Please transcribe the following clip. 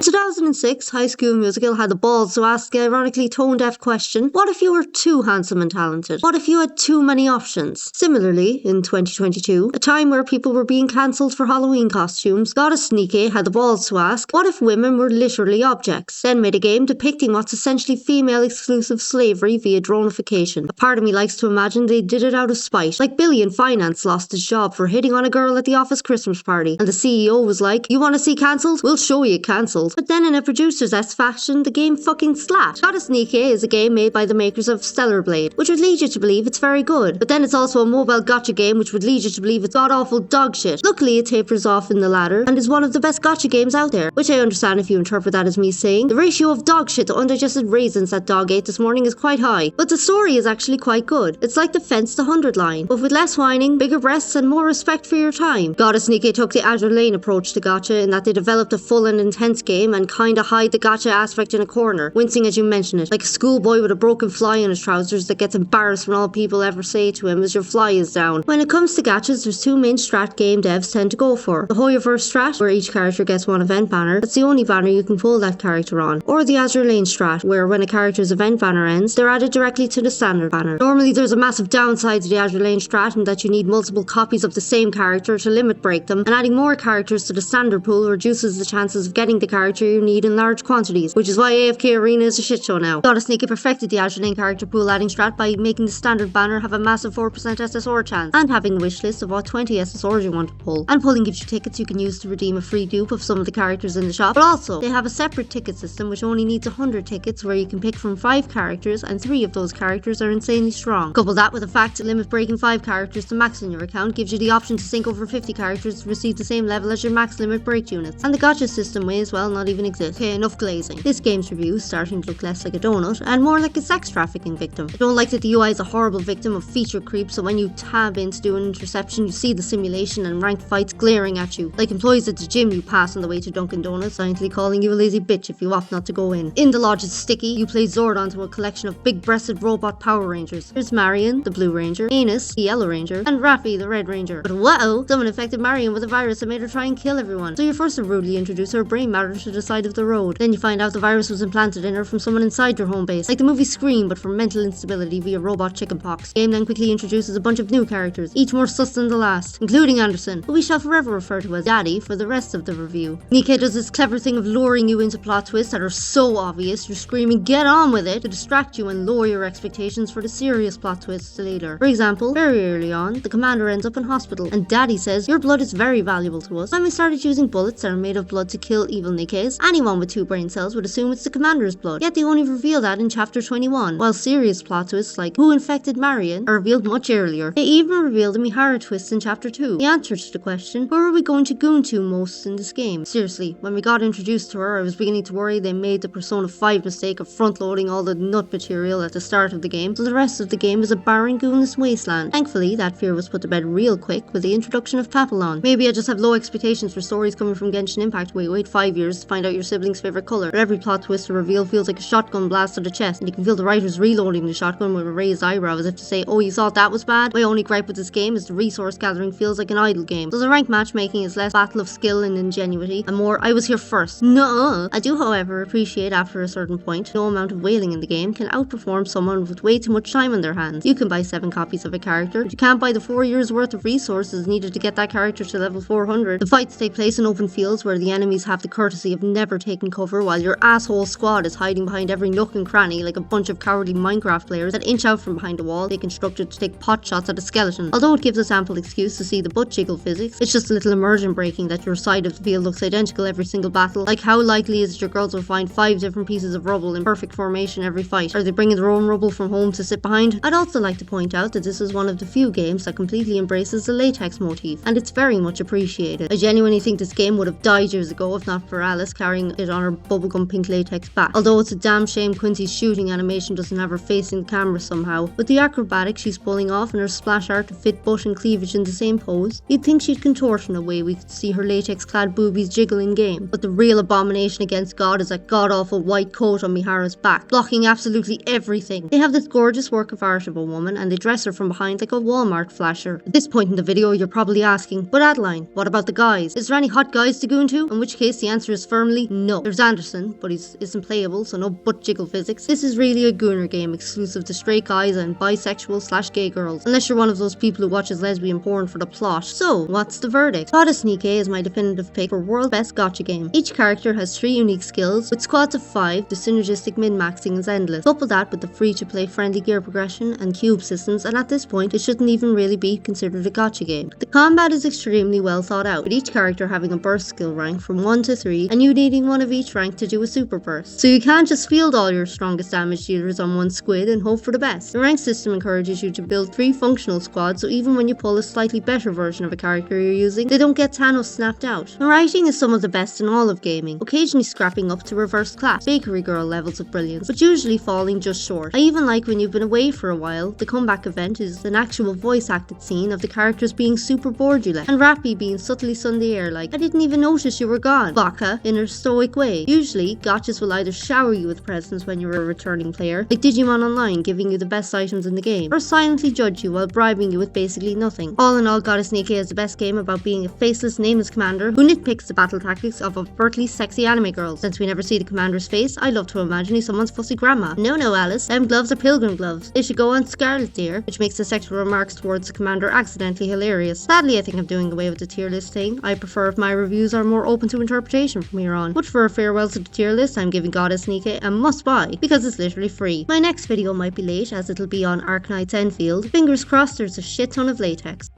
2006, High School Musical had the balls to ask the ironically tone-deaf question, what if you were too handsome and talented? What if you had too many options? Similarly, in 2022, a time where people were being cancelled for Halloween costumes, Goddess Nikke had the balls to ask, what if women were literally objects? Then made a game depicting what's essentially female-exclusive slavery via dronification. A part of me likes to imagine they did it out of spite. Like Billy in finance lost his job for hitting on a girl at the office Christmas party, and the CEO was like, you want to see cancelled? We'll show you cancelled. But then in a producer's fashion, the game fucking slapped. Goddess Nikke is a game made by the makers of Stellar Blade, which would lead you to believe it's very good. But then it's also a mobile gotcha game which would lead you to believe it's god-awful dog shit. Luckily it tapers off in the latter, and is one of the best gotcha games out there, which I understand if you interpret that as me saying, the ratio of dog shit to undigested raisins that dog ate this morning is quite high. But the story is actually quite good. It's like the Fence to 100 line, but with less whining, bigger breasts, and more respect for your time. Goddess Nikke took the Azure Lane approach to gotcha in that they developed a full and intense game and kinda hide the gotcha aspect in a corner, wincing as you mention it, like a schoolboy with a broken fly in his trousers that gets embarrassed when all people ever say to him is your fly is down. When it comes to gotchas, there's two main strat game devs tend to go for. The Hoyoverse strat, where each character gets one event banner, that's the only banner you can pull that character on. Or the Azure Lane strat, where when a character's event banner ends, they're added directly to the standard banner. Normally there's a massive downside to the Azure Lane strat in that you need multiple copies of the same character to limit break them, and adding more characters to the standard pool reduces the chances of getting the character you need in large quantities, which is why AFK Arena is a shit show now. Goddess Nikke perfected the Azure Lane character pool adding strat by making the standard banner have a massive 4% SSR chance, and having a wish list of what 20 SSRs you want to pull. And pulling gives you tickets you can use to redeem a free dupe of some of the characters in the shop, but also they have a separate ticket system which only needs 100 tickets where you can pick from 5 characters and 3 of those characters are insanely strong. Couple that with the fact that limit breaking 5 characters to max in your account gives you the option to sync over 50 characters to receive the same level as your max limit break units. And the gotcha system may as well not even exist. Okay, enough glazing. This game's review is starting to look less like a donut and more like a sex trafficking victim. I don't like that the UI is a horrible victim of feature creep, so when you tab in to do an interception you see the simulation and ranked fights glaring at you, like employees at the gym you pass on the way to Dunkin' Donuts silently calling you a lazy bitch if you opt not to go in. In the lodge is sticky, you play Zord onto a collection of big-breasted robot Power Rangers. There's Marion, the Blue Ranger, Anus, the Yellow Ranger, and Raffi, the Red Ranger. But whoa, someone infected Marion with a virus that made her try and kill everyone. So you're forced to rudely introduce her brain matter to the side of the road. Then you find out the virus was implanted in her from someone inside your home base, like the movie Scream but for mental instability via robot chickenpox. The game then quickly introduces a bunch of new characters, each more sus than the last, including Anderson, who we shall forever refer to as Daddy for the rest of the review. Nikke does this clever thing of luring you into plot twists that are so obvious you're screaming get on with it to distract you and lower your expectations for the serious plot twists later. For example, very early on, the commander ends up in hospital and Daddy says your blood is very valuable to us. When we started using bullets that are made of blood to kill evil Nikkes, anyone with 2 brain cells would assume it's the commander's blood, yet they only reveal that in chapter 21, while serious plot twists like who infected Marion are revealed much earlier. They even reveal the Mihara twist in chapter 2, the answer to the question, who are we going to goon to most in this game? Seriously, when we got introduced to her I was beginning to worry they made the Persona 5 mistake of front loading all the nut material at the start of the game, so the rest of the game is a barren goonless wasteland. Thankfully that fear was put to bed real quick with the introduction of Papillon. Maybe I just have low expectations for stories coming from Genshin Impact where you wait 5 years to find out your sibling's favourite colour, but every plot twist or reveal feels like a shotgun blast to the chest, and you can feel the writers reloading the shotgun with a raised eyebrow as if to say, oh you thought that was bad? My only gripe with this game is the resource gathering feels like an idle game. So the ranked matchmaking is less battle of skill and ingenuity and more I was here first. No. I do however appreciate after a certain point no amount of wailing in the game can outperform someone with way too much time on their hands. You can buy 7 copies of a character, but you can't buy the 4 years worth of resources needed to get that character to level 400. The fights take place in open fields where the enemies have the courtesy of never taking cover while your asshole squad is hiding behind every nook and cranny like a bunch of cowardly Minecraft players that inch out from behind a wall they constructed to take pot shots at a skeleton. Although it gives us ample excuse to see the butt jiggle physics, it's just a little immersion breaking that your side of the field looks identical every single battle. Like how likely is it your girls will find 5 different pieces of rubble in perfect formation every fight? Are they bringing their own rubble from home to sit behind? I'd also like to point out that this is one of the few games that completely embraces the latex motif, and it's very much appreciated. I genuinely think this game would have died years ago if not for Alice carrying it on her bubblegum pink latex back. Although it's a damn shame Quincy's shooting animation doesn't have her facing the camera somehow. With the acrobatics she's pulling off and her splash art to fit butt and cleavage in the same pose, you'd think she'd contort in a way we could see her latex clad boobies jiggle in game. But the real abomination against God is that god awful white coat on Mihara's back, blocking absolutely everything. They have this gorgeous work of art of a woman and they dress her from behind like a Walmart flasher. At this point in the video you're probably asking, but Adeline, what about the guys? Is there any hot guys to goon to? In which case the answer is firmly no. There's Anderson, but he isn't playable, so no butt jiggle physics. This is really a gooner game exclusive to straight guys and bisexual/gay girls, unless you're one of those people who watches lesbian porn for the plot. So, what's the verdict? Goddess Nikke is my definitive pick for world best gacha game. Each character has 3 unique skills, with squads of 5, the synergistic min-maxing is endless. Couple that with the free-to-play friendly gear progression and cube systems, and at this point, it shouldn't even really be considered a gacha game. The combat is extremely well thought out, with each character having a burst skill rank from 1 to 3, and you needing one of each rank to do a super burst. So you can't just field all your strongest damage dealers on one squid and hope for the best. The rank system encourages you to build 3 functional squads, so even when you pull a slightly better version of a character you're using, they don't get Thanos snapped out. The writing is some of the best in all of gaming, occasionally scrapping up to reverse class, bakery girl levels of brilliance, but usually falling just short. I even like when you've been away for a while, the comeback event is an actual voice acted scene of the characters being super bordulous, and Rappy being subtly air like, I didn't even notice you were gone, Baka in her stoic way. Usually, gachas will either shower you with presents when you're a returning player, like Digimon Online giving you the best items in the game, or silently judge you while bribing you with basically nothing. All in all, Goddess Nikke is the best game about being a faceless, nameless commander who nitpicks the battle tactics of overtly sexy anime girls. Since we never see the commander's face, I love to imagine he's someone's fussy grandma. No, Alice, them gloves are pilgrim gloves. They should go on Scarlet, dear, which makes the sexual remarks towards the commander accidentally hilarious. Sadly, I think I'm doing away with the tier list thing. I prefer if my reviews are more open to interpretation from here on. But for a farewell to the tier list, I'm giving Goddess Nikke a must buy, because it's literally free. My next video might be late, as it'll be on Arknight's Enfield. Fingers crossed there's a shit ton of latex.